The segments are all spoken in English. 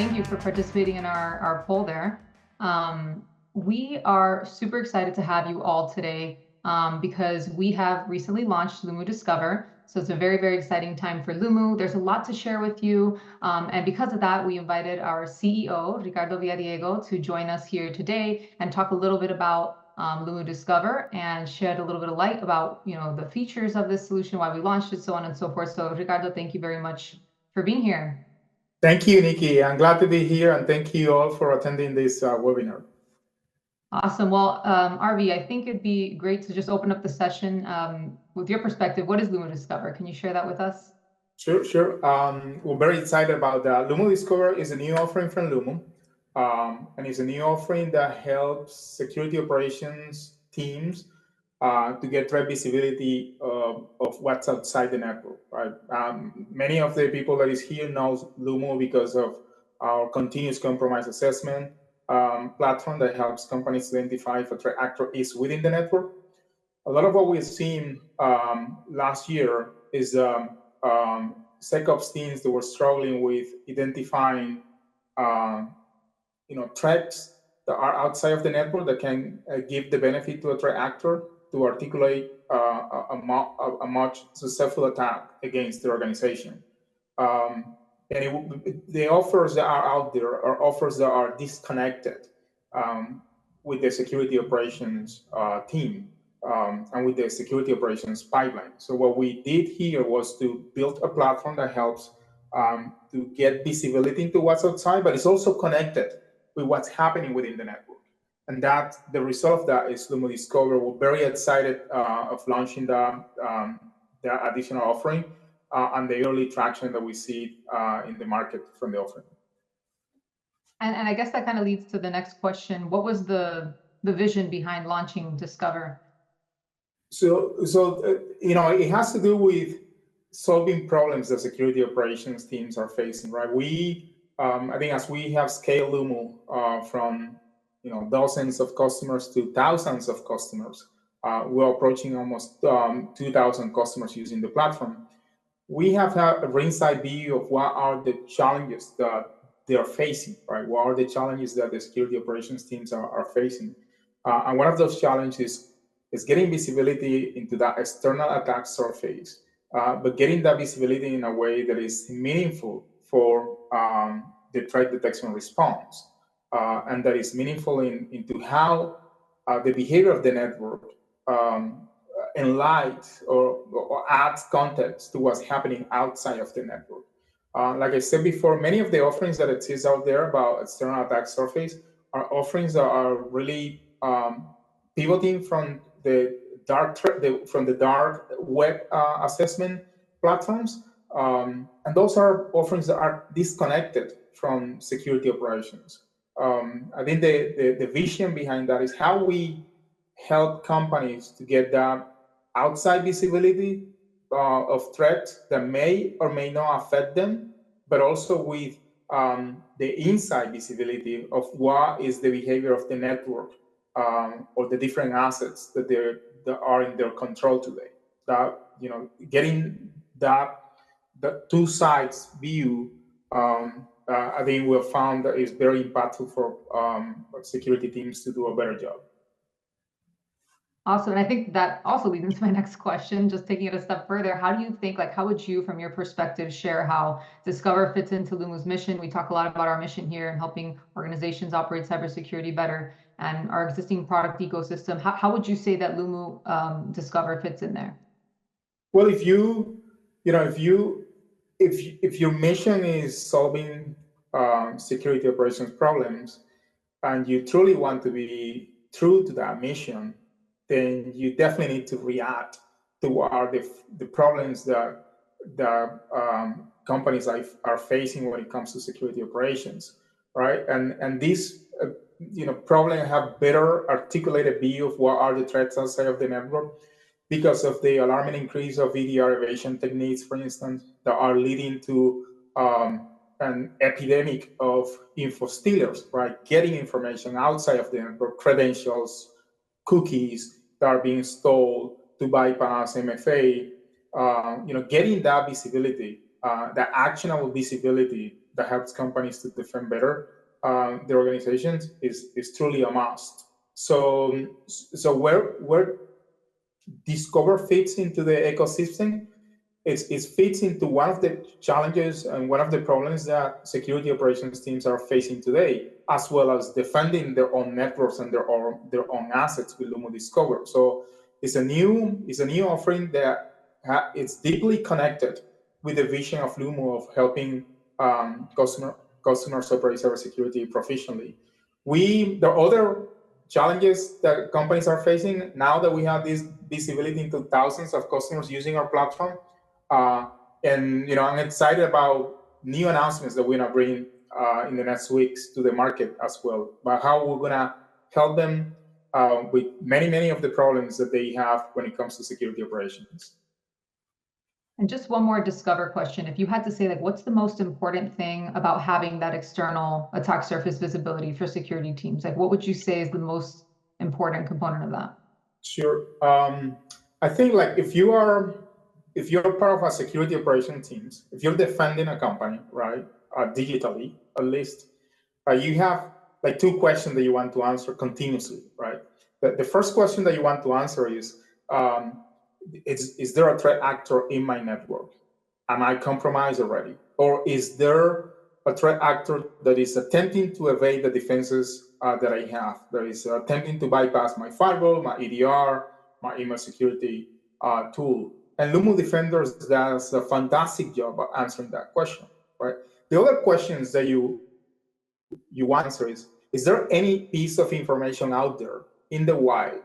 thank you for participating in our poll there. We are super excited to have you all today because we have recently launched Lumu Discover. So it's a very, very exciting time for Lumu. There's a lot to share with you. And because of that, we invited our CEO, Ricardo Villadiego, to join us here today and talk a little bit about Lumu Discover and shed a little bit of light about the features of this solution, why we launched it, so on and so forth. So Ricardo, thank you very much for being here. Thank you, Nikki. I'm glad to be here, and thank you all for attending this webinar. Awesome. Well, RV, I think it'd be great to just open up the session with your perspective. What is Lumu Discover? Can you share that with us? Sure. We're very excited about that. Lumu Discover is a new offering from Lumu, and it's a new offering that helps security operations teams to get threat visibility of what's outside the network. Right? Many of the people that is here knows Lumu because of our continuous compromise assessment platform that helps companies identify if a threat actor is within the network. A lot of what we've seen last year is SecOps teams that were struggling with identifying threats that are outside of the network that can give the benefit to a threat actor to articulate a much successful attack against the organization. The offers that are out there are offers that are disconnected with the security operations team and with the security operations pipeline. So what we did here was to build a platform that helps to get visibility into what's outside, but it's also connected with what's happening within the network. And that the result of that is Lumu Discover. We're very excited of launching the additional offering and the early traction that we see in the market from the offering. And I guess that kind of leads to the next question. What was the vision behind launching Discover? So it has to do with solving problems that security operations teams are facing, right? I think as we have scaled Lumu from dozens of customers to thousands of customers, we're approaching almost 2,000 customers using the platform. We have had a inside view of what are the challenges that they are facing, right? What are the challenges that the security operations teams are facing? And one of those challenges is getting visibility into that external attack surface, but getting that visibility in a way that is meaningful for the threat detection response, and that is meaningful into how the behavior of the network enlightens or adds context to what's happening outside of the network. Like I said before, many of the offerings that exist out there about external attack surface are offerings that are really pivoting from the dark web assessment platforms, and those are offerings that are disconnected from security operations. I think the vision behind that is how we help companies to get that outside visibility of threats that may or may not affect them, but also with the inside visibility of what is the behavior of the network or the different assets that are in their control today. That getting that two sides view, I think we have found that is very impactful for security teams to do a better job. Awesome. And I think that also leads into my next question, just taking it a step further. How do you think, how would you, from your perspective, share how Discover fits into Lumu's mission? We talk a lot about our mission here and helping organizations operate cybersecurity better and our existing product ecosystem. How would you say that Lumu Discover fits in there? Well, if your mission is solving security operations problems, and you truly want to be true to that mission, then you definitely need to react to what are the problems that companies are facing when it comes to security operations, right? And these problems have better articulated view of what are the threats outside of the network because of the alarming increase of EDR evasion techniques, for instance, that are leading to an epidemic of infostealers, right? Getting information outside of the network, credentials, cookies that are being stole to bypass MFA, getting that visibility, that actionable visibility that helps companies to defend better their organizations is truly a must. So where Discover fits into the ecosystem, it fits into one of the challenges and one of the problems that security operations teams are facing today, as well as defending their own networks and their own assets with Lumu Discover. So it's a new offering that it's deeply connected with the vision of Lumu of helping customers operate cybersecurity proficiently. The other challenges that companies are facing now that we have this visibility into thousands of customers using our platform, and I'm excited about new announcements that we're gonna bring in the next weeks to the market as well, about how we're gonna help them with many of the problems that they have when it comes to security operations. And just one more Discover question. If you had to say, like, what's the most important thing about having that external attack surface visibility for security teams? Like, what would you say is the most important component of that? Sure. I think like if you're part of a security operation teams, if you're defending a company, right, digitally at least, you have like two questions that you want to answer continuously, right? The first question that you want to answer is there a threat actor in my network? Am I compromised already? Or is there a threat actor that is attempting to evade the defenses that I have, that is attempting to bypass my firewall, my EDR, my email security tool? And Lumu Defenders does a fantastic job of answering that question, right? The other questions that you want to answer is there any piece of information out there in the wild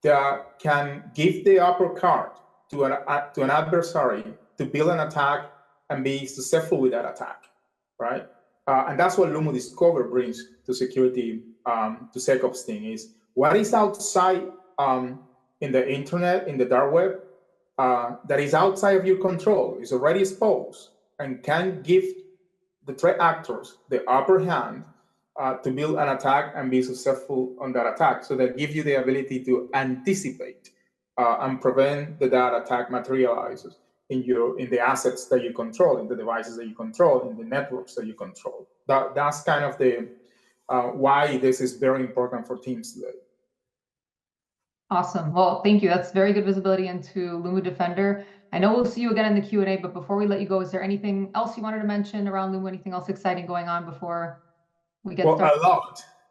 that can give the upper card to an adversary to build an attack and be successful with that attack, right? And that's what Lumu Discover brings to security, to SecOps team, is what is outside in the internet, in the dark web, that is outside of your control, is already exposed, and can give the threat actors the upper hand to build an attack and be successful on that attack. So that gives you the ability to anticipate and prevent that attack materializes in the assets that you control, in the devices that you control, in the networks that you control. That's kind of the why this is very important for teams today. Awesome. Well, thank you. That's very good visibility into Lumu Defender. I know we'll see you again in the Q&A, but before we let you go, is there anything else you wanted to mention around Lumu? Anything else exciting going on before we get started?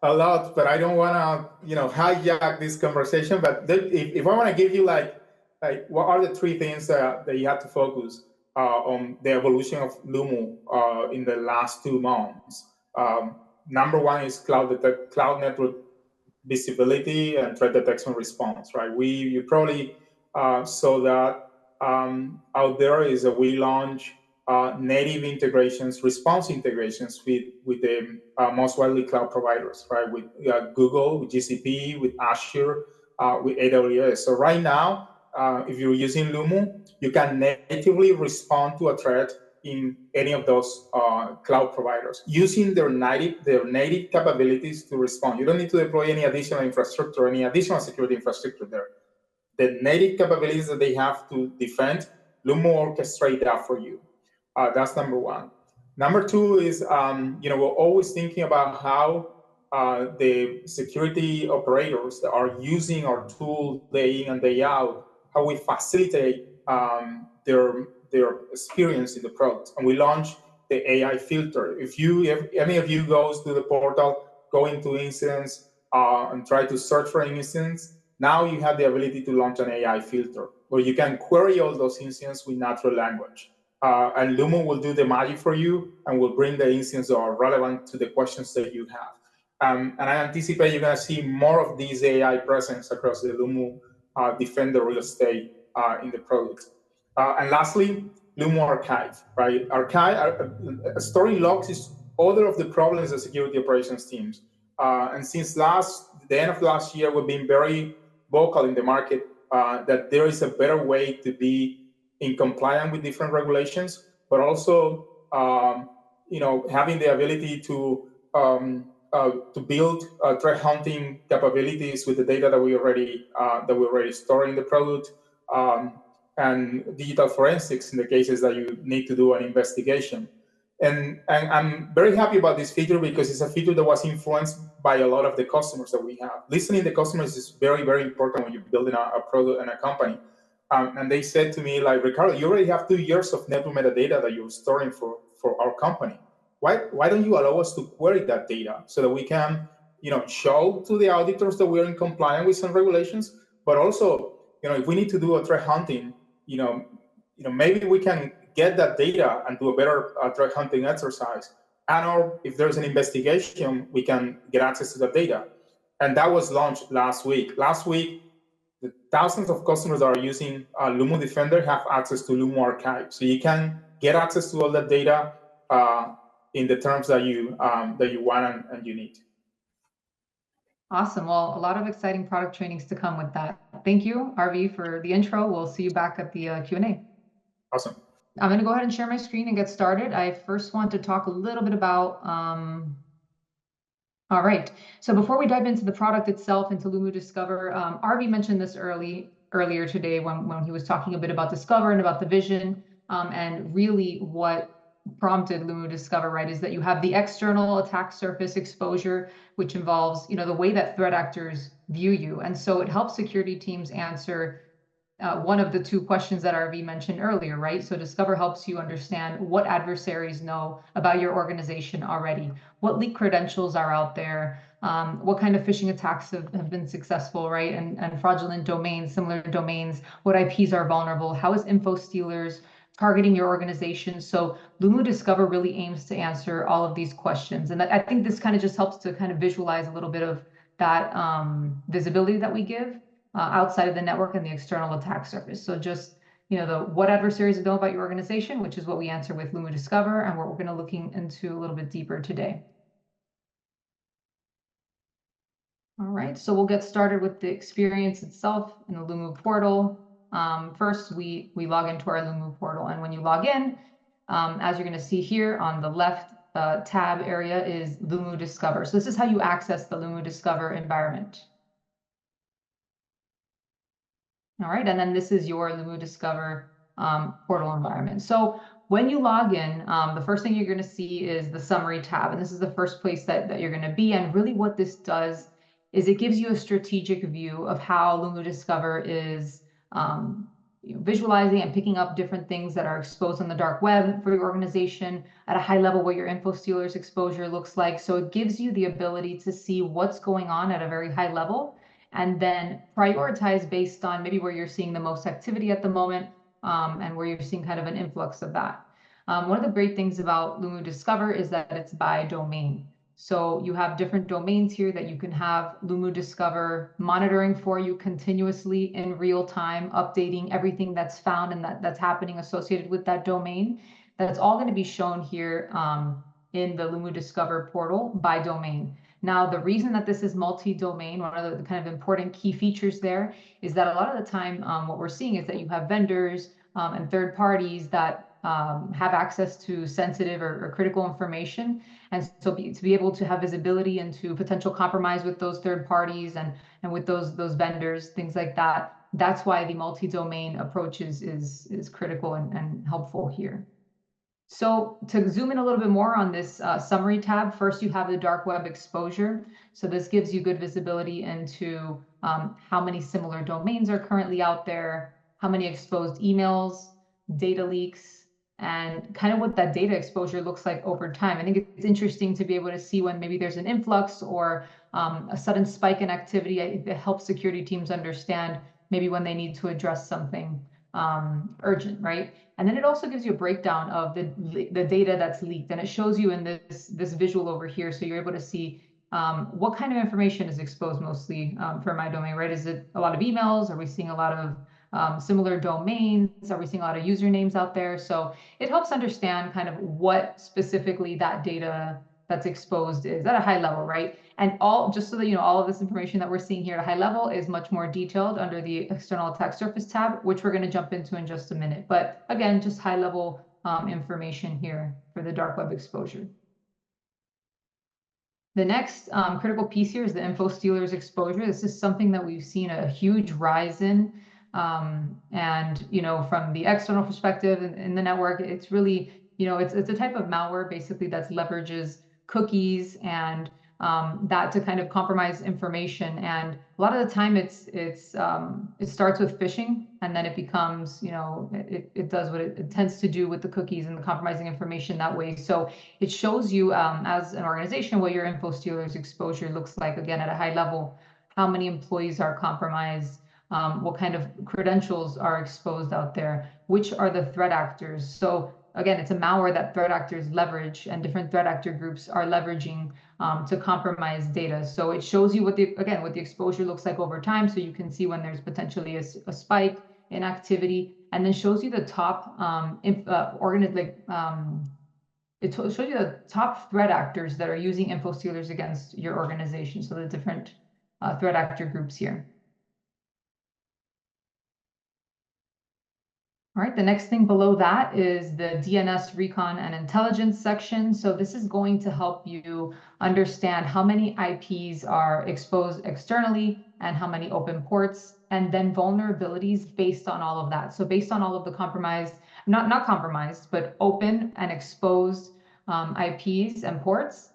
A lot, but I don't want to, hijack this conversation. But if I want to give you like what are the three things that you have to focus on the evolution of Lumu in the last 2 months? Number one is cloud network visibility and threat detection response, right? You probably saw that out there is that we launch native integrations, response integrations with the most widely cloud providers, right? With Google, with GCP, with Azure, with AWS. So right now, if you're using Lumu, you can natively respond to a threat in any of those cloud providers using their native capabilities to respond. You don't need to deploy any additional infrastructure, any additional security infrastructure there. The native capabilities that they have to defend, Lumu orchestrate that for you. That's number one. Number two is, we're always thinking about how the security operators that are using our tool day in and day out, how we facilitate their experience in the product. And we launched the AI filter. If any of you goes to the portal, go into incidents and try to search for an instance, now you have the ability to launch an AI filter where you can query all those incidents with natural language. And Lumu will do the magic for you and will bring the incidents that are relevant to the questions that you have. And I anticipate you're going to see more of these AI presence across the Lumu Defender real estate in the product. And lastly, Lumu Archive, right? Storing logs is other of the problems that security operations teams. And since the end of last year, we've been very vocal in the market that there is a better way to be in compliance with different regulations, but also, having the ability to build threat hunting capabilities with the data that we already store in the product, and digital forensics in the cases that you need to do an investigation. And I'm very happy about this feature because it's a feature that was influenced by a lot of the customers that we have. Listening to customers is very, very important when you're building a product and a company. And they said to me, like, Ricardo, you already have 2 years of network metadata that you're storing for our company. Why don't you allow us to query that data so that we can, show to the auditors that we're in compliance with some regulations, but also, if we need to do a threat hunting, maybe we can get that data and do a better threat hunting exercise. And or if there's an investigation, we can get access to that data. And that was launched last week. Last week, the thousands of customers that are using Lumu Defender have access to Lumu Archive. So you can get access to all that data in the terms that you want and you need. Awesome. Well, a lot of exciting product trainings to come with that. Thank you, RV, for the intro. We'll see you back at the Q&A. Awesome. I'm going to go ahead and share my screen and get started. I first want to talk a little bit about, all right. So before we dive into the product itself, into Lumu Discover, RV mentioned this earlier today when he was talking a bit about Discover and about the vision, and really what prompted Lumu Discover, right, is that you have the external attack surface exposure, which involves, the way that threat actors view you. And so it helps security teams answer one of the 2 questions that RV mentioned earlier, right? So Discover helps you understand what adversaries know about your organization already, what leaked credentials are out there, what kind of phishing attacks have been successful, right? And fraudulent domains, similar domains, what IPs are vulnerable, how is Infostealers targeting your organization? So Lumu Discover really aims to answer all of these questions. And I think this kind of just helps to kind of visualize a little bit of that visibility that we give outside of the network and the external attack surface. So just, what adversaries know about your organization, which is what we answer with Lumu Discover, and what we're going to looking into a little bit deeper today. All right, so we'll get started with the experience itself in the Lumu portal. First, we log into our Lumu portal, and when you log in, as you're going to see here on the left tab area is Lumu Discover. So this is how you access the Lumu Discover environment. All right, and then this is your Lumu Discover portal environment. So when you log in, the first thing you're going to see is the summary tab, and this is the first place that you're going to be. And really what this does is it gives you a strategic view of how Lumu Discover is visualizing and picking up different things that are exposed on the dark web for your organization at a high level, what your Infostealers exposure looks like. So it gives you the ability to see what's going on at a very high level, and then prioritize based on maybe where you're seeing the most activity at the moment, and where you're seeing kind of an influx of that. One of the great things about Lumu Discover is that it's by domain. So you have different domains here that you can have Lumu Discover monitoring for you continuously in real time, updating everything that's found and that's happening associated with that domain. That's all going to be shown here in the Lumu Discover portal by domain. Now, the reason that this is multi-domain, one of the kind of important key features there is that a lot of the time what we're seeing is that you have vendors and third parties that have access to sensitive or critical information. And so to be able to have visibility into potential compromise with those third parties and with those vendors, things like that, that's why the multi-domain approach is critical and helpful here. So to zoom in a little bit more on this summary tab, first you have the dark web exposure. So this gives you good visibility into how many similar domains are currently out there, how many exposed emails, data leaks, and kind of what that data exposure looks like over time. I think it's interesting to be able to see when maybe there's an influx or a sudden spike in activity. It helps security teams understand maybe when they need to address something urgent, right? And then it also gives you a breakdown of the data that's leaked, and it shows you in this visual over here. So you're able to see what kind of information is exposed mostly for my domain, right? Is it a lot of emails? Are we seeing a lot of similar domains? Are we seeing a lot of usernames out there? So it helps understand kind of what specifically that data that's exposed is at a high level, right? And just so that you know, all of this information that we're seeing here at a high level is much more detailed under the external attack surface tab, which we're going to jump into in just a minute. But again, just high level information here for the dark web exposure. The next critical piece here is the Infostealers exposure. This is something that we've seen a huge rise in. And, from the external perspective in the network, it's really, it's a type of malware basically that leverages cookies and that to kind of compromise information. And a lot of the time it starts with phishing and then it becomes, it does what it tends to do with the cookies and the compromising information that way. So it shows you as an organization what your Infostealer's exposure looks like, again, at a high level, how many employees are compromised, what kind of credentials are exposed out there, which are the threat actors. So again, it's a malware that threat actors leverage and different threat actor groups are leveraging to compromise data. So it shows you what the exposure looks like over time. So you can see when there's potentially a spike in activity, and then shows you the top it shows you the top threat actors that are using Infostealers against your organization. So the different threat actor groups here. All right, the next thing below that is the DNS recon and intelligence section. So this is going to help you understand how many IPs are exposed externally and how many open ports, and then vulnerabilities based on all of that. So based on all of the compromised, not compromised, but open and exposed IPs and ports,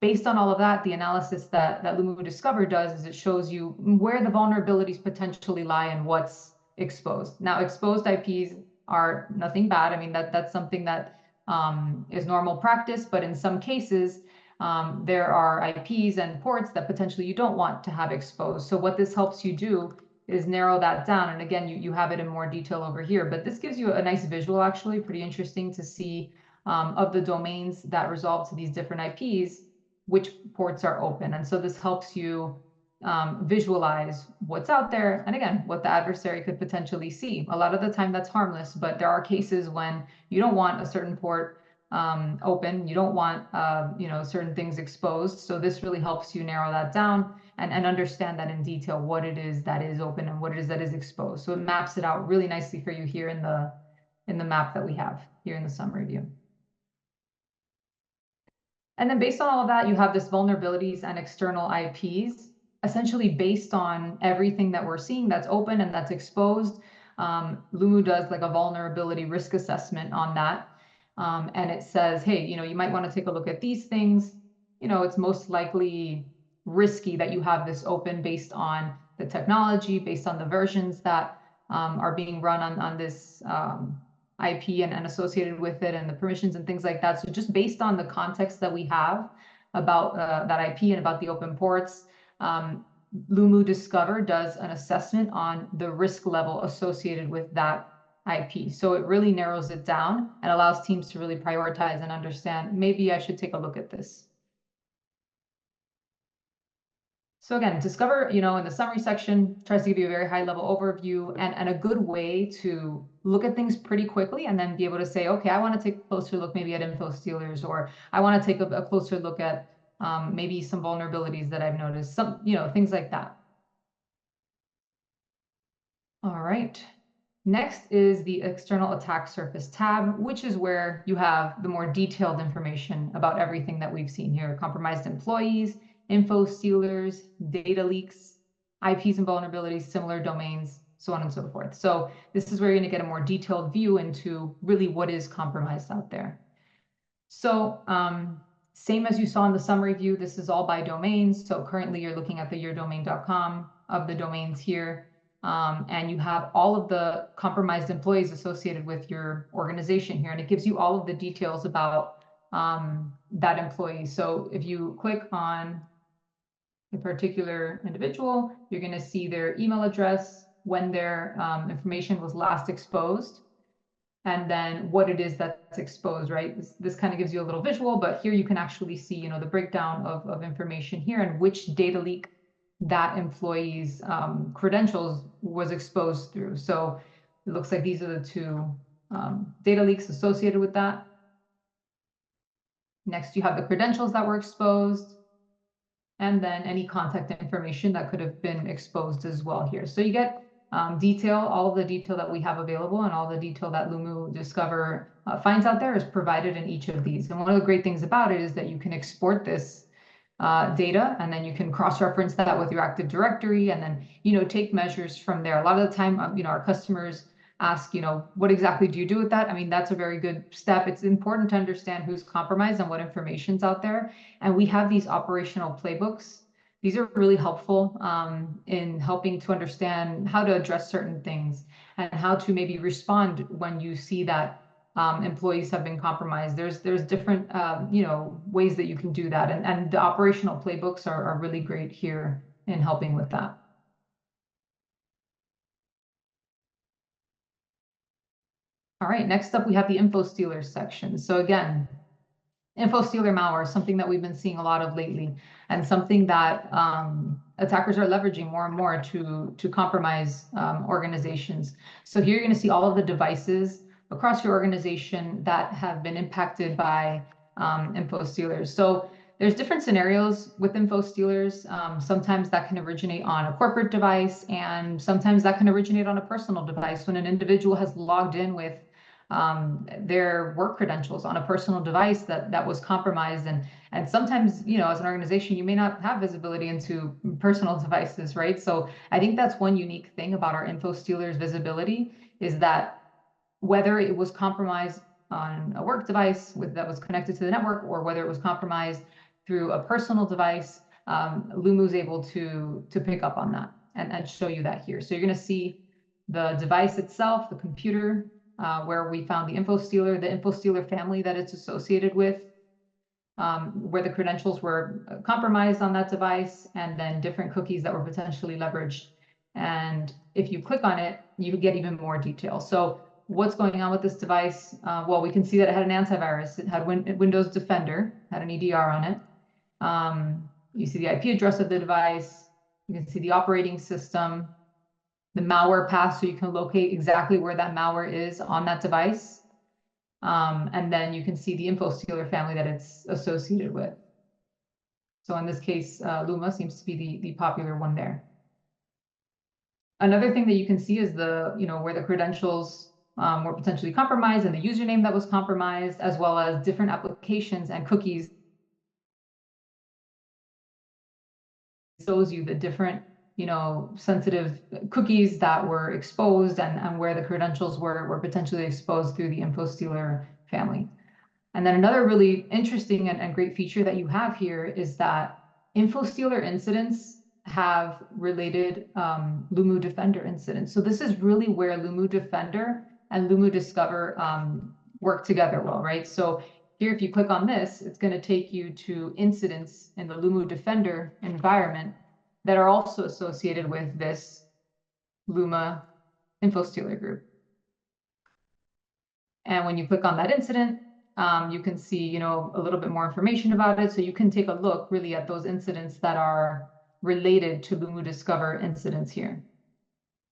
based on all of that, the analysis that Lumu Discover does is it shows you where the vulnerabilities potentially lie and what's exposed. Now, exposed IPs are nothing bad. I mean, that's something that is normal practice, but in some cases, there are IPs and ports that potentially you don't want to have exposed. So what this helps you do is narrow that down. And again, you have it in more detail over here, but this gives you a nice visual, actually, pretty interesting to see of the domains that resolve to these different IPs, which ports are open. And so this helps you visualize what's out there. And again, what the adversary could potentially see. A lot of the time that's harmless, but there are cases when you don't want a certain port open, you don't want certain things exposed. So this really helps you narrow that down and understand that in detail, what it is that is open and what it is that is exposed. So it maps it out really nicely for you here in the map that we have here in the summary view. And then based on all of that, you have this vulnerabilities and external IPs, essentially based on everything that we're seeing that's open and that's exposed. Lumu does like a vulnerability risk assessment on that. And it says, hey, you might want to take a look at these things. It's most likely risky that you have this open based on the technology, based on the versions that are being run on this IP and associated with it and the permissions and things like that. So just based on the context that we have about that IP and about the open ports, Lumu Discover does an assessment on the risk level associated with that IP. So it really narrows it down and allows teams to really prioritize and understand, maybe I should take a look at this. So again, Discover, in the summary section, tries to give you a very high level overview and a good way to look at things pretty quickly and then be able to say, okay, I want to take a closer look maybe at Infostealers, or I want to take a closer look at maybe some vulnerabilities that I've noticed, things like that. All right. Next is the external attack surface tab, which is where you have the more detailed information about everything that we've seen here: compromised employees, Infostealers, data leaks, IPs and vulnerabilities, similar domains, so on and so forth. So this is where you're going to get a more detailed view into really what is compromised out there. So same as you saw in the summary view, this is all by domains. So currently you're looking at the yourdomain.com of the domains here. And you have all of the compromised employees associated with your organization here. And it gives you all of the details about that employee. So if you click on a particular individual, you're going to see their email address, when their information was last exposed, and then what it is that's exposed, right? This kind of gives you a little visual, but here you can actually see, the breakdown of information here and which data leak that employee's credentials was exposed through. So it looks like these are the two data leaks associated with that. Next, you have the credentials that were exposed, and then any contact information that could have been exposed as well here. So you get detail, all of the detail that we have available and all the detail that Lumu Discover finds out there is provided in each of these. And one of the great things about it is that you can export this data, and then you can cross-reference that with your Active Directory, and then take measures from there. A lot of the time, our customers ask, what exactly do you do with that? I mean, that's a very good step. It's important to understand who's compromised and what information's out there. And we have these operational playbooks. These are really helpful in helping to understand how to address certain things and how to maybe respond when you see that employees have been compromised. There's different ways that you can do that, and the operational playbooks are really great here in helping with that. All right, next up we have the Infostealer section. So again, Infostealer malware is something that we've been seeing a lot of lately, and something that attackers are leveraging more and more to compromise organizations. So here you're going to see all of the devices across your organization that have been impacted by Infostealers. So there's different scenarios with Infostealers. Sometimes that can originate on a corporate device, and sometimes that can originate on a personal device when an individual has logged in with their work credentials on a personal device that was compromised. And sometimes, as an organization, you may not have visibility into personal devices, right? So I think that's one unique thing about our Infostealers visibility is that whether it was compromised on a work device that was connected to the network, or whether it was compromised through a personal device, Lumu's able to pick up on that and show you that here. So you're going to see the device itself, the computer, where we found the Infostealer family that it's associated with, where the credentials were compromised on that device, and then different cookies that were potentially leveraged. And if you click on it, you get even more detail. So what's going on with this device? Well, we can see that it had an antivirus. It had Windows Defender, had an EDR on it. You see the IP address of the device. You can see the operating system, the malware path, so you can locate exactly where that malware is on that device. And then you can see the Infostealer family that it's associated with. So in this case, Luma seems to be the popular one there. Another thing that you can see is where the credentials were potentially compromised and the username that was compromised, as well as different applications and cookies. It shows you the different sensitive cookies that were exposed and where the credentials were potentially exposed through the Infostealer family. And then another really interesting and great feature that you have here is that Infostealer incidents have related Lumu Defender incidents. So this is really where Lumu Defender and Lumu Discover work together well, right? So here, if you click on this, it's going to take you to incidents in the Lumu Defender environment that are also associated with this Luma Infostealer group. And when you click on that incident, you can see, a little bit more information about it. So you can take a look really at those incidents that are related to Lumu Discover incidents here.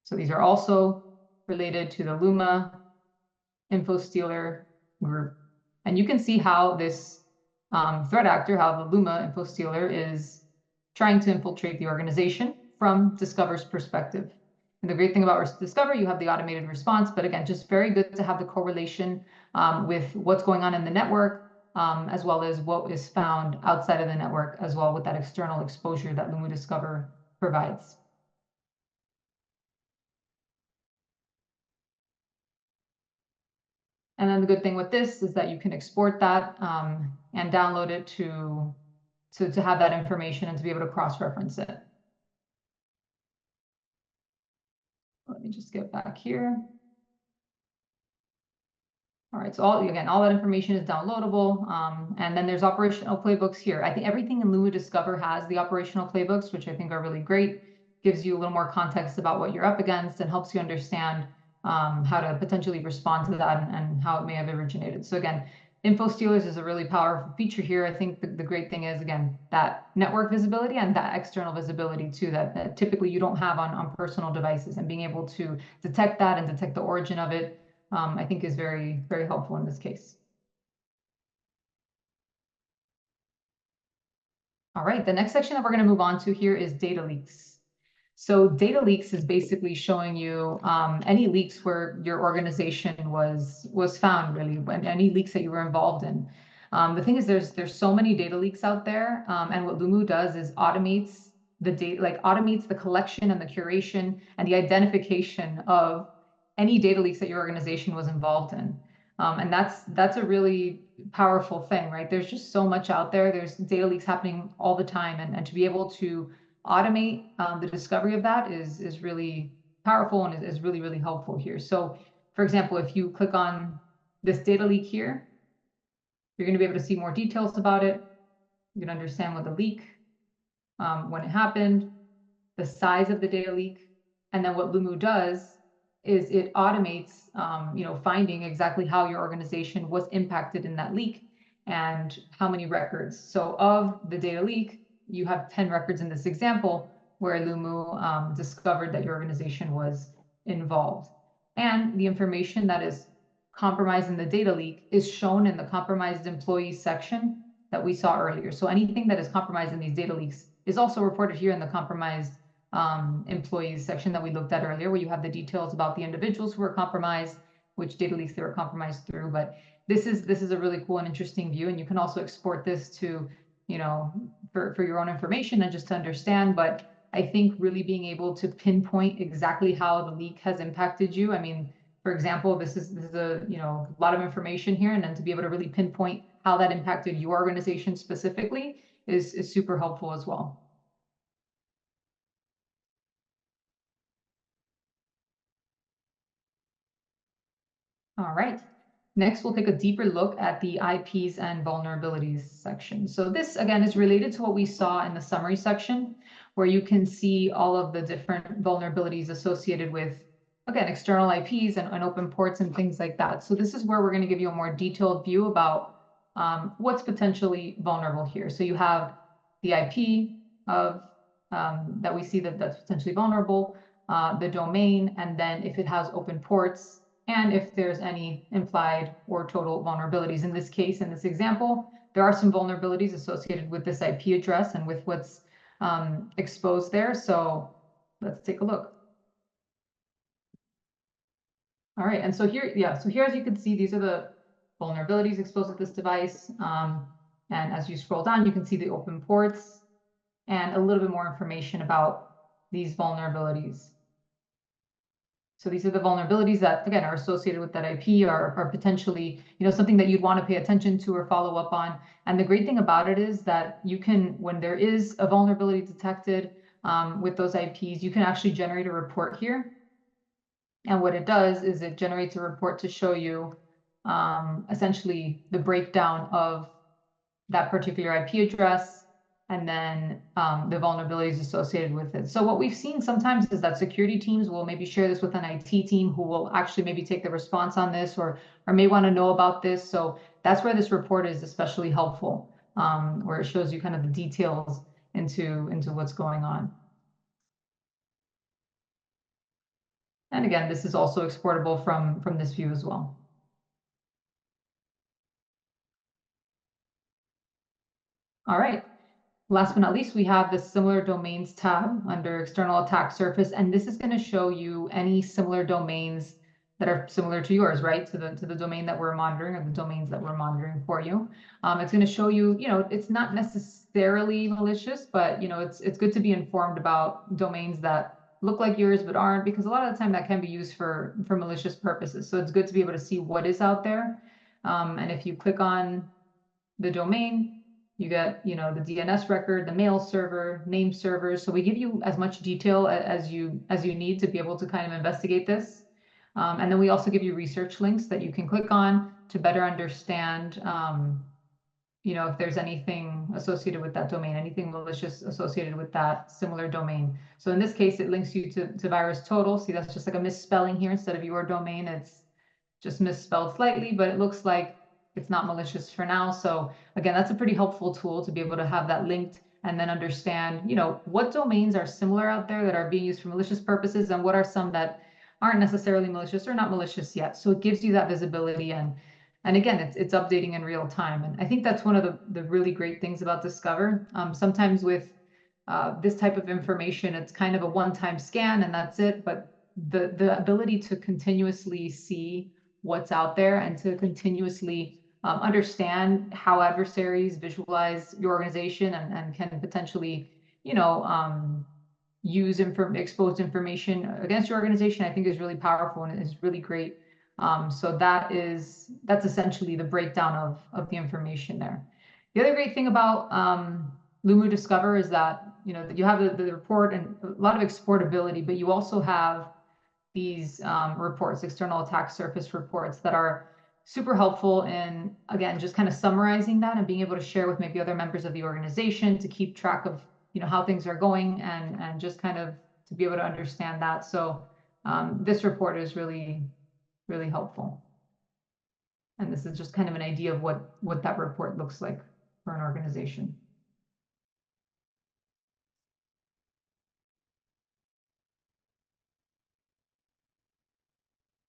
So these are also related to the Luma Infostealer group. And you can see how this threat actor, how the Luma Infostealer is trying to infiltrate the organization from Discover's perspective. And the great thing about Discover, you have the automated response, but again, just very good to have the correlation with what's going on in the network, as well as what is found outside of the network, as well with that external exposure that Lumu Discover provides. And then the good thing with this is that you can export that and download it to have that information and to be able to cross-reference it. Let me just get back here. All right, so all that information is downloadable. And then there's operational playbooks here. I think everything in Lumu Discover has the operational playbooks, which I think are really great. Gives you a little more context about what you're up against and helps you understand how to potentially respond to that and how it may have originated. So again, Infostealers is a really powerful feature here. I think the great thing is, again, that network visibility and that external visibility too, that typically you don't have on personal devices, and being able to detect that and detect the origin of it, I think is very, very helpful in this case. All right, the next section that we're going to move on to here is data leaks. So data leaks is basically showing you any leaks where your organization was found, really, and any leaks that you were involved in. The thing is, there's so many data leaks out there, and what Lumu does is automates the data, automates the collection and the curation and the identification of any data leaks that your organization was involved in. And that's a really powerful thing, right? There's just so much out there. There's data leaks happening all the time, and to be able to automate the discovery of that is really powerful and is really, really helpful here. So, for example, if you click on this data leak here, you're going to be able to see more details about it. You can understand what the leak, when it happened, the size of the data leak, and then what Lumu does is it automates, finding exactly how your organization was impacted in that leak and how many records. So of the data leak, you have 10 records in this example where Lumu discovered that your organization was involved. And the information that is compromised in the data leak is shown in the compromised employees section that we saw earlier. So anything that is compromised in these data leaks is also reported here in the compromised employees section that we looked at earlier, where you have the details about the individuals who were compromised, which data leaks they were compromised through. But this is a really cool and interesting view, and you can also export this to, for your own information and just to understand. But I think really being able to pinpoint exactly how the leak has impacted you. I mean, for example, this is a lot of information here, and then to be able to really pinpoint how that impacted your organization specifically is super helpful as well. All right. Next, we'll take a deeper look at the IPs and vulnerabilities section. So this, again, is related to what we saw in the summary section, where you can see all of the different vulnerabilities associated with, again, external IPs and open ports and things like that. So this is where we're going to give you a more detailed view about what's potentially vulnerable here. So you have the IP of that we see that's potentially vulnerable, the domain, and then if it has open ports, and if there's any implied or total vulnerabilities. In this case, in this example, there are some vulnerabilities associated with this IP address and with what's exposed there. So let's take a look. All right, and so here, as you can see, these are the vulnerabilities exposed with this device. And as you scroll down, you can see the open ports and a little bit more information about these vulnerabilities. So these are the vulnerabilities that, again, are associated with that IP, are potentially, something that you'd want to pay attention to or follow up on. And the great thing about it is that you can, when there is a vulnerability detected with those IPs, you can actually generate a report here. And what it does is it generates a report to show you essentially the breakdown of that particular IP address, and then the vulnerabilities associated with it. So what we've seen sometimes is that security teams will maybe share this with an IT team who will actually maybe take the response on this or may want to know about this. So that's where this report is especially helpful, where it shows you kind of the details into what's going on. And again, this is also exportable from this view as well. All right. Last but not least, we have the similar domains tab under external attack surface, and this is going to show you any similar domains that are similar to yours, right? To the domain that we're monitoring, or the domains that we're monitoring for you. It's going to show you, it's not necessarily malicious, but it's good to be informed about domains that look like yours but aren't, because a lot of the time that can be used for malicious purposes. So it's good to be able to see what is out there. And if you click on the domain, you get, the DNS record, the mail server, name servers. So we give you as much detail as you need to be able to kind of investigate this. And then we also give you research links that you can click on to better understand, if there's anything associated with that domain, anything malicious associated with that similar domain. So in this case, it links you to VirusTotal. See, that's just like a misspelling here. Instead of your domain, it's just misspelled slightly, but it looks like it's not malicious for now. So again, that's a pretty helpful tool to be able to have that linked and then understand, what domains are similar out there that are being used for malicious purposes, and what are some that aren't necessarily malicious or not malicious yet. So it gives you that visibility, and again, it's updating in real time. And I think that's one of the really great things about Discover. Sometimes with this type of information, it's kind of a one-time scan and that's it. But the ability to continuously see what's out there and to continuously understand how adversaries visualize your organization and can potentially, use exposed information against your organization, I think is really powerful and is really great. So that's essentially the breakdown of the information there. The other great thing about Lumu Discover is that you have the report and a lot of exportability, but you also have these reports, external attack surface reports, that are super helpful in, again, just kind of summarizing that and being able to share with maybe other members of the organization to keep track of how things are going, and just kind of to be able to understand that. So this report is really, really helpful. And this is just kind of an idea of what that report looks like for an organization.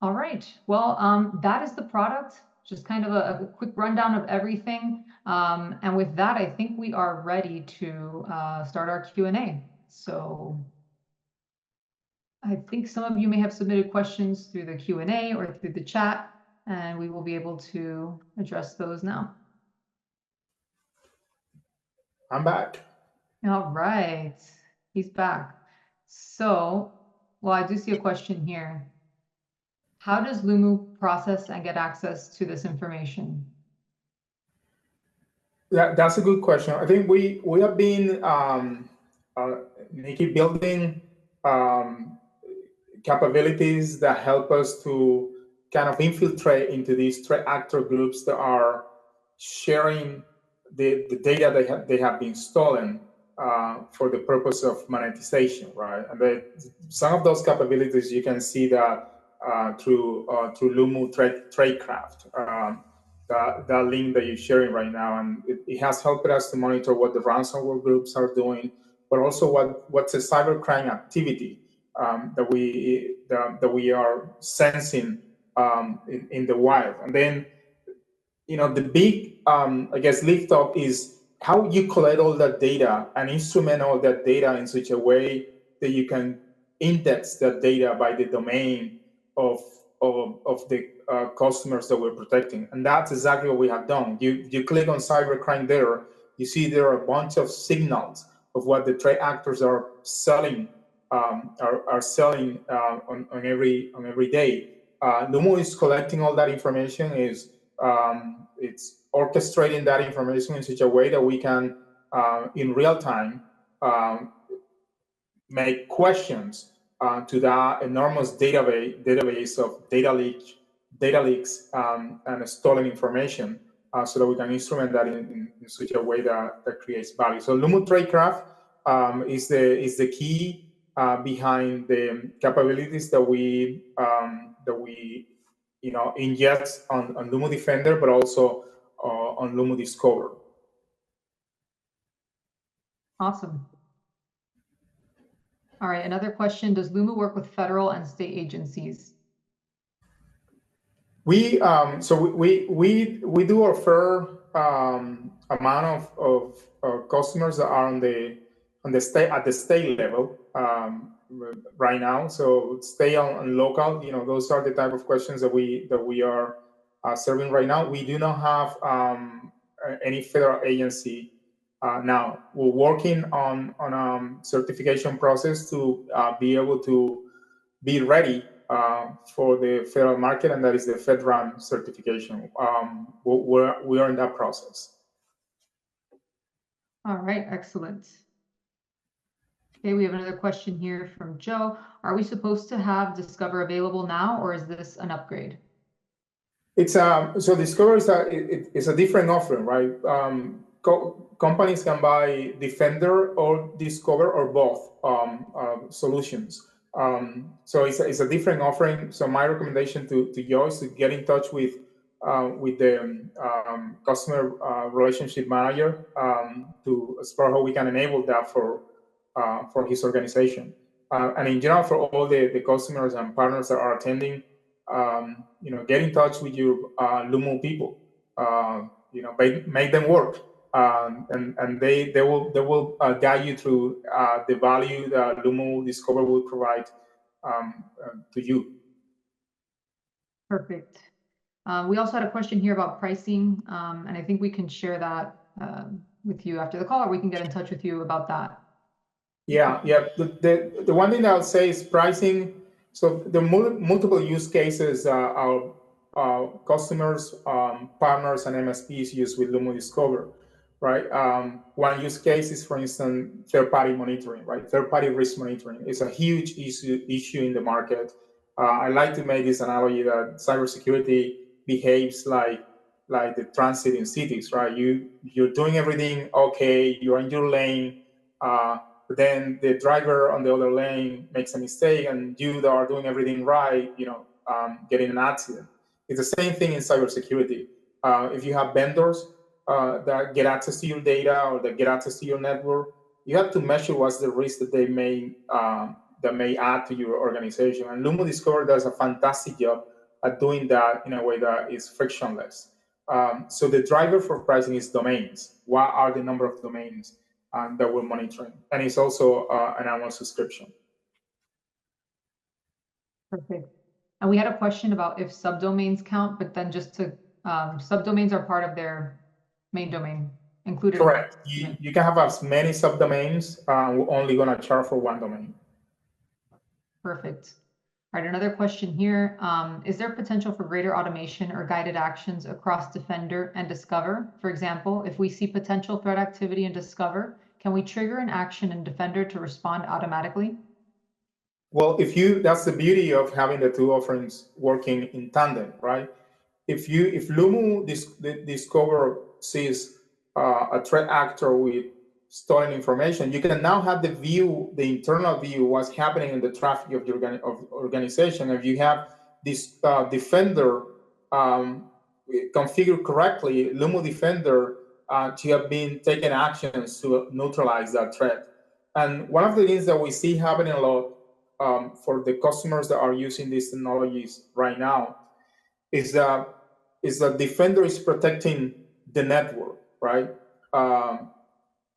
All right, well, that is the product. Just kind of a quick rundown of everything. And with that, I think we are ready to start our Q&A. So I think some of you may have submitted questions through the Q&A or through the chat, and we will be able to address those now. I'm back. All right, he's back. So, well, I do see a question here. How does Lumu process and get access to this information? That's a good question. I think we have been, Nikki, building capabilities that help us to kind of infiltrate into these threat actor groups that are sharing the data they have been stolen for the purpose of monetization, right? And some of those capabilities you can see that through Lumu Tradecraft. That link that you're sharing right now, and it has helped us to monitor what the ransomware groups are doing, but also what's a cybercrime activity that we are sensing in the wild. And then, the big, I guess, lift up is how you collect all that data and instrument all that data in such a way that you can index that data by the domain of the customers that we're protecting. And that's exactly what we have done. You click on cybercrime there, you see there are a bunch of signals of what the threat actors are selling on every day. Lumo is collecting all that information, it's orchestrating that information in such a way that we can, in real time, make questions to that enormous database of data leaks and stolen information, so that we can instrument that in such a way that creates value. So Lumu Tradecraft is the key behind the capabilities that we ingest on Lumu Defender, but also on Lumu Discover. Awesome. All right, another question: does Lumu work with federal and state agencies? We do a fair amount of customers that are on the state level right now. So state and local, those are the type of questions that we are serving right now. We do not have any federal agency now. We're working on certification process to be able to be ready for the federal market, and that is the FedRAMP certification. We are in that process. All right, excellent. Okay, we have another question here from Joe. Are we supposed to have Discover available now, or is this an upgrade? It's so Discover is a different offering, right? Companies can buy Defender or Discover or both solutions. So it's a different offering. So my recommendation to Joe is to get in touch with the customer relationship manager to explore how we can enable that for his organization. And in general, for all the customers and partners that are attending, get in touch with your Lumu people. Make them work, and they will guide you through the value that Lumu Discover will provide to you. Perfect. We also had a question here about pricing, and I think we can share that with you after the call, or we can get in touch with you about that. Yeah, yeah. The one thing I'll say is pricing. So the multiple use cases our customers, partners, and MSPs use with Lumu Discover, right? One use case is, for instance, third-party monitoring, right? Third-party risk monitoring is a huge issue in the market. I like to make this analogy that cybersecurity behaves like the transit in cities, right? You're doing everything okay, you're in your lane. But then the driver on the other lane makes a mistake, and you that are doing everything right, get in an accident. It's the same thing in cybersecurity. If you have vendors that get access to your data or that get access to your network, you have to measure what's the risk that they may add to your organization. And Lumo Discover does a fantastic job at doing that in a way that is frictionless. So the driver for pricing is domains. What are the number of domains that we're monitoring? And it's also an annual subscription. Perfect. And we had a question about if subdomains count, but then just to subdomains are part of their main domain included. Correct. You can have as many subdomains. We're only going to charge for one domain. Perfect. All right, another question here. Is there potential for greater automation or guided actions across Defender and Discover? For example, if we see potential threat activity in Discover, can we trigger an action in Defender to respond automatically? Well, that's the beauty of having the two offerings working in tandem, right? If Lumu Discover sees a threat actor with stolen information, you can now have the internal view, what's happening in the traffic of your organization. If you have this Defender configured correctly, Lumu Defender, to have been taking actions to neutralize that threat. And one of the things that we see happening a lot for the customers that are using these technologies right now is that Defender is protecting the network, right?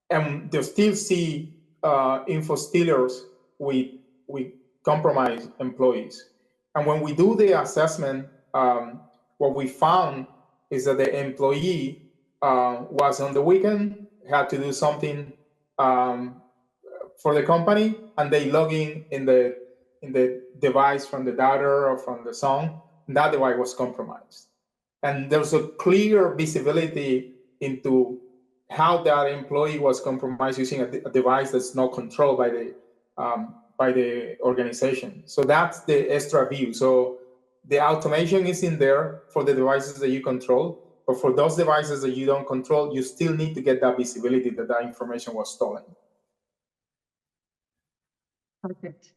And they still see Infostealers with compromised employees. And when we do the assessment, what we found is that the employee was on the weekend, had to do something for the company, and they log in the device from the daughter or from the son, and that device was compromised. And there's a clear visibility into how that employee was compromised using a device that's not controlled by the organization. So that's the extra view. So the automation is in there for the devices that you control, but for those devices that you don't control, you still need to get that visibility that information was stolen. Perfect.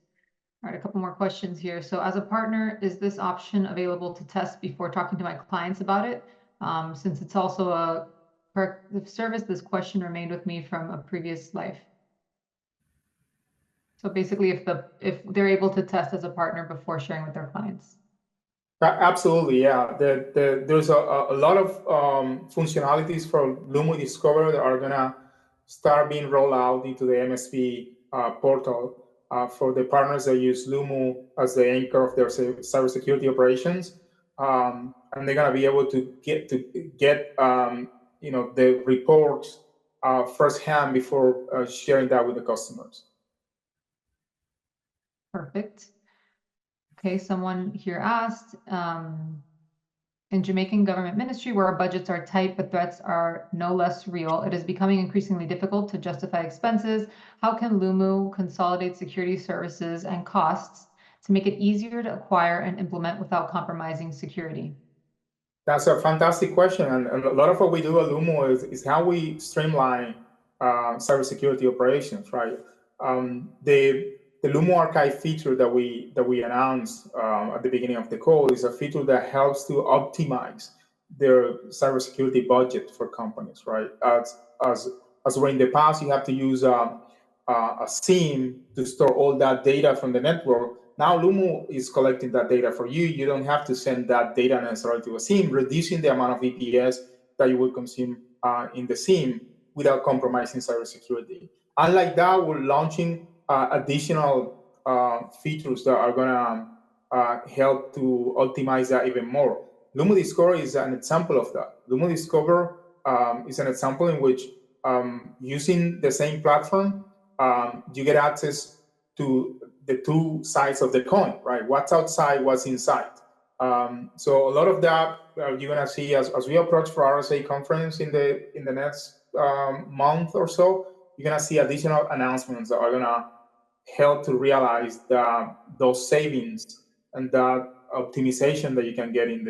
All right, a couple more questions here. So as a partner, is this option available to test before talking to my clients about it? Since it's also a corrective service, this question remained with me from a previous life. So basically, if they're able to test as a partner before sharing with their clients. Absolutely, yeah. There's a lot of functionalities for Lumu Discover that are gonna start being rolled out into the MSP portal for the partners that use Lumu as the anchor of their cybersecurity operations, and they're gonna be able to get the reports firsthand before sharing that with the customers. Perfect. Okay, someone here asked, in Jamaican government ministry, where our budgets are tight but threats are no less real, it is becoming increasingly difficult to justify expenses. How can Lumu consolidate security services and costs to make it easier to acquire and implement without compromising security? That's a fantastic question, and a lot of what we do at Lumo is how we streamline cybersecurity operations, right? The Lumo Archive feature that we announced at the beginning of the call is a feature that helps to optimize their cybersecurity budget for companies, right? As where in the past you have to use a SIEM to store all that data from the network. Now Lumo is collecting that data for you. You don't have to send that data necessarily to a SIEM, reducing the amount of VPS that you would consume in the SIEM without compromising cybersecurity. Unlike that, we're launching additional features that are going to help to optimize that even more. Lumu Discover is an example of that. Lumu Discover is an example in which using the same platform, you get access to the two sides of the coin, right? What's outside, what's inside. So a lot of that you're gonna see as we approach for RSA conference in the next month or so. You're gonna see additional announcements that are gonna help to realize those savings and that optimization that you can get in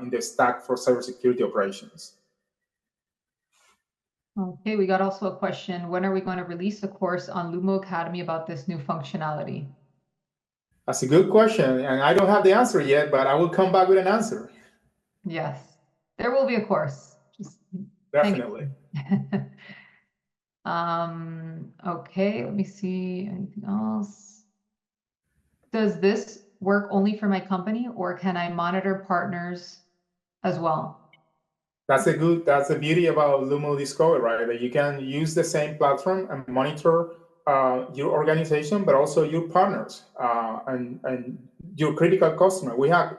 the stack for cybersecurity operations. Okay, we got also a question. When are we going to release a course on Lumu Academy about this new functionality? That's a good question, and I don't have the answer yet, but I will come back with an answer. Yes, there will be a course. Just definitely. Okay, let me see. Anything else? Does this work only for my company, or can I monitor partners as well? That's the beauty about Lumu Discover, right? That you can use the same platform and monitor your organization, but also your partners and your critical customer. We have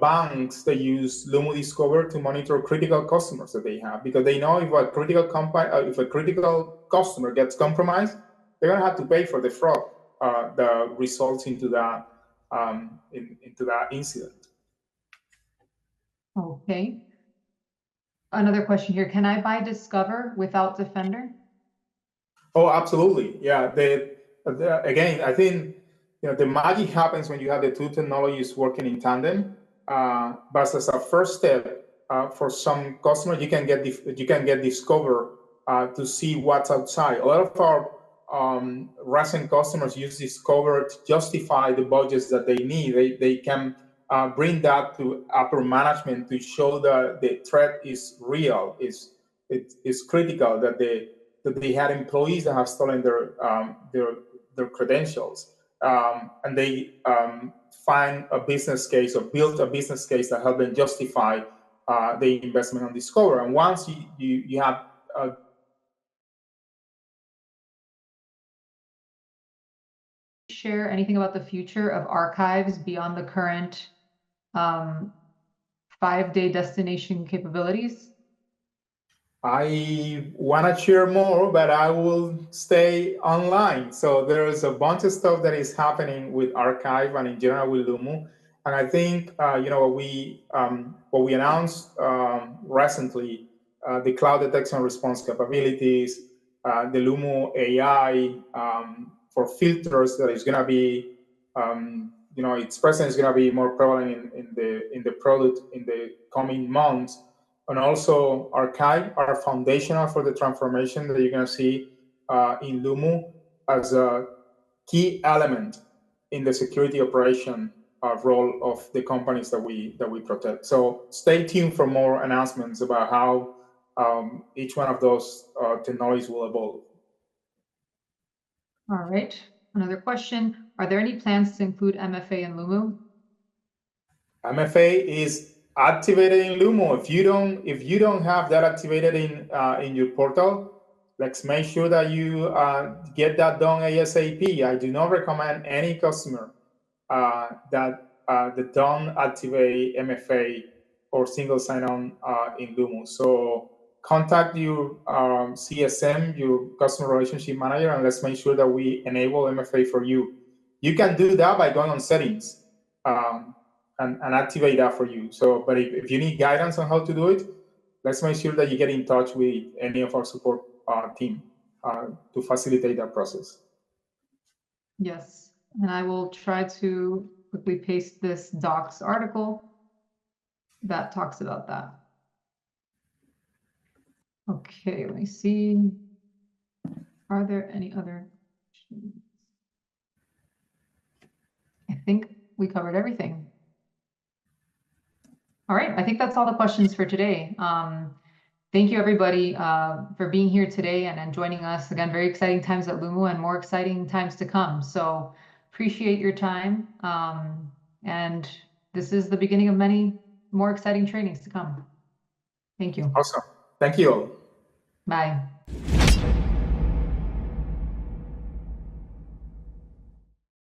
banks that use Lumu Discover to monitor critical customers that they have, because they know if a critical if a critical customer gets compromised, they're gonna have to pay for the fraud that results into that incident. Okay. Another question here. Can I buy Discover without Defender? Oh, absolutely. Yeah. Again, I think the magic happens when you have the two technologies working in tandem. But as a first step, for some customers, you can get Discover to see what's outside. A lot of our recent customers use Discover to justify the budgets that they need. They can bring that to upper management to show that the threat is real, is critical, that they had employees that have stolen their credentials, and they find a business case or build a business case that help them justify the investment on Discover. And once you have share anything about the future of archives beyond the current 5-day destination capabilities? I want to share more, but I will stay online. So there's a bunch of stuff that is happening with Archive and in general with Lumu. And I think what we announced recently, the cloud detection response capabilities, the Lumu AI for filters that is going to be its presence is going to be more prevalent in the product in the coming months. And also Archive are foundational for the transformation that you're going to see in Lumu as a key element in the security operation role of the companies that we protect. So stay tuned for more announcements about how each one of those technologies will evolve. All right. Another question. Are there any plans to include MFA in Lumu? MFA is activated in Lumu. If you don't have that activated in your portal, let's make sure that you get that done ASAP. I do not recommend any customer that don't activate MFA or single sign-on in Lumu. So contact your CSM, your customer relationship manager, and let's make sure that we enable MFA for you. You can do that by going on settings. And activate that for you. So, but if you need guidance on how to do it, let's make sure that you get in touch with any of our support team to facilitate that process. Yes, and I will try to quickly paste this docs article that talks about that. Okay, let me see. Are there any other questions? I think we covered everything. All right, I think that's all the questions for today. Thank you, everybody, for being here today and joining us. Again, very exciting times at Lumu and more exciting times to come. So appreciate your time. And this is the beginning of many more exciting trainings to come. Thank you. Awesome. Thank you all. Bye.